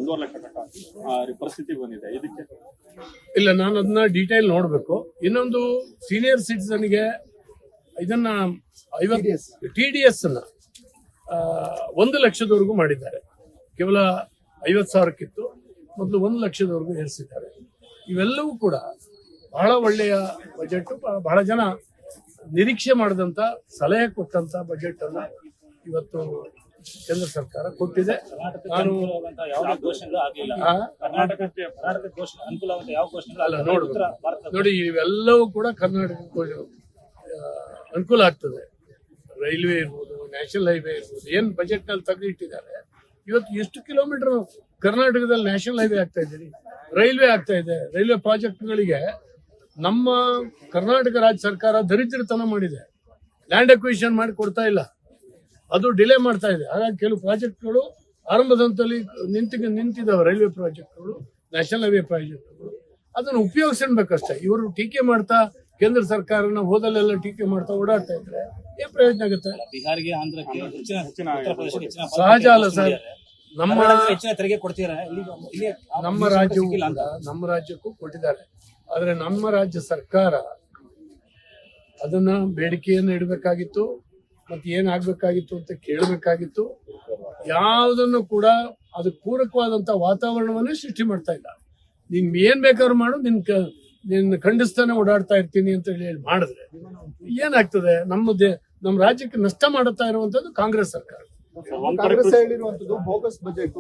1.5 ಲಕ್ಷ ಕಟ್ಟ ಪರಿಸ್ಥಿತಿ ಬಂದಿದೆ. ಇದಕ್ಕೆ ಇಲ್ಲ, ನಾನು ಅದನ್ನ ಡೀಟೇಲ್ ನೋಡ್ಬೇಕು. ಇನ್ನೊಂದು ಸೀನಿಯರ್ ಸಿಟಿಸನ್ಗೆ ಇದನ್ನ 50 TDS ಅನ್ನ 1 ಲಕ್ಷದವರೆಗೂ ಮಾಡಿದ್ದಾರೆ. ಕೇವಲ 50,000ಕ್ಕಿತ್ತು, ಮೊದಲು 1 ಲಕ್ಷದವರೆಗೂ ಏರಿಸಿದ್ದಾರೆ. ಇವೆಲ್ಲವೂ ಕೂಡ ಬಹಳ ಒಳ್ಳೆಯ ಬಜೆಟ್. ಬಹಳ ಜನ ನಿರೀಕ್ಷೆ ಮಾಡಿದಂತ, ಸಲಹೆ ಕೊಟ್ಟಂತ ಬಜೆಟ್ ಅನ್ನ ಇವತ್ತು ಕೇಂದ್ರ ಸರ್ಕಾರ ಕೊಟ್ಟಿದೆ. ನಾನು ನೋಡಿ, ಇವೆಲ್ಲವೂ ಕೂಡ ಕರ್ನಾಟಕಕ್ಕೆ ಅನುಕೂಲ ಆಗ್ತದೆ. ರೈಲ್ವೆ ಇರ್ಬೋದು, ನ್ಯಾಷನಲ್ ಹೈವೇ ಇರ್ಬೋದು, ಏನ್ ಬಜೆಟ್ ನಲ್ಲಿ ತೆಗೆದಿಟ್ಟಿದ್ದಾರೆ. ಇವತ್ತು ಎಷ್ಟು ಕಿಲೋಮೀಟರ್ ಕರ್ನಾಟಕದಲ್ಲಿ ನ್ಯಾಷನಲ್ ಹೈವೇ ಆಗ್ತಾ ಇದೆ, ರೈಲ್ವೆ ಆಗ್ತಾ ಇದೆ. ರೈಲ್ವೆ ಪ್ರಾಜೆಕ್ಟ್ಗಳಿಗೆ ನಮ್ಮ ಕರ್ನಾಟಕ ರಾಜ್ಯ ಸರ್ಕಾರ ದರಿದ್ರತನ ಮಾಡಿದೆ. ಲ್ಯಾಂಡ್ ಅಕ್ವಿಷನ್ ಮಾಡಿ ಕೊಡ್ತಾ ಇಲ್ಲ, ಅದು ಡಿಲೇ ಮಾಡ್ತಾ ಇದೆ. ಹಾಗಾಗಿ ಕೆಲವು ಪ್ರಾಜೆಕ್ಟ್ಗಳು ಆರಂಭದ ಹಂತದಲ್ಲಿ ನಿಂತಿದ್ದಾವೆ. ರೈಲ್ವೆ ಪ್ರಾಜೆಕ್ಟ್ಗಳು, ನ್ಯಾಷನಲ್ ಹೈವೇ ಪ್ರಾಜೆಕ್ಟ್ಗಳು, ಅದನ್ನು ಉಪಯೋಗಿಸಬೇಕಷ್ಟೇ. ಇವರು ಟೀಕೆ ಮಾಡ್ತಾ, ಕೇಂದ್ರ ಸರ್ಕಾರನ ಹೋದಲ್ಲೆಲ್ಲ ಟೀಕೆ ಮಾಡ್ತಾ ಓಡಾಡ್ತಾ ಇದ್ರೆ ಏನ್ ಪ್ರಯೋಜನ ಆಗುತ್ತೆ? ಬಿಹಾರ್ಗೆ, ಆಂಧ್ರಕ್ಕೆ ಸಹಜ ಅಲ್ಲ ಸರ್. ನಮ್ಮ ತೆರಿಗೆ ಕೊಡ್ತೀರಾ? ನಮ್ಮ ರಾಜ್ಯಕ್ಕೂ ಕೊಟ್ಟಿದ್ದಾರೆ. ಆದ್ರೆ ನಮ್ಮ ರಾಜ್ಯ ಸರ್ಕಾರ ಅದನ್ನ ಬೇಡಿಕೆಯನ್ನು ಇಡಬೇಕಾಗಿತ್ತು, ಮತ್ತೆ ಏನಾಗಬೇಕಾಗಿತ್ತು ಅಂತ ಕೇಳಬೇಕಾಗಿತ್ತು. ಯಾವುದನ್ನು ಕೂಡ ಅದಕ್ಕೆ ಪೂರಕವಾದಂತ ವಾತಾವರಣವನ್ನೇ ಸೃಷ್ಟಿ ಮಾಡ್ತಾ ಇಲ್ಲ. ನಿನ್ ಏನ್ ಬೇಕಾದ್ರೂ ಮಾಡು, ನಿನ್ನ ಖಂಡಿಸ್ತಾನೆ ಓಡಾಡ್ತಾ ಇರ್ತೀನಿ ಅಂತ ಹೇಳಿ ಮಾಡಿದ್ರೆ ಏನಾಗ್ತದೆ? ನಮ್ಮ ರಾಜ್ಯಕ್ಕೆ ನಷ್ಟ ಮಾಡುತ್ತಾ ಇರುವಂತದ್ದು ಕಾಂಗ್ರೆಸ್ ಸರ್ಕಾರ. ಕಾಂಗ್ರೆಸ್ ಹೇಳಿರುವಂತದ್ದು ಬೋಗಸ್ ಬಜೆಟ್.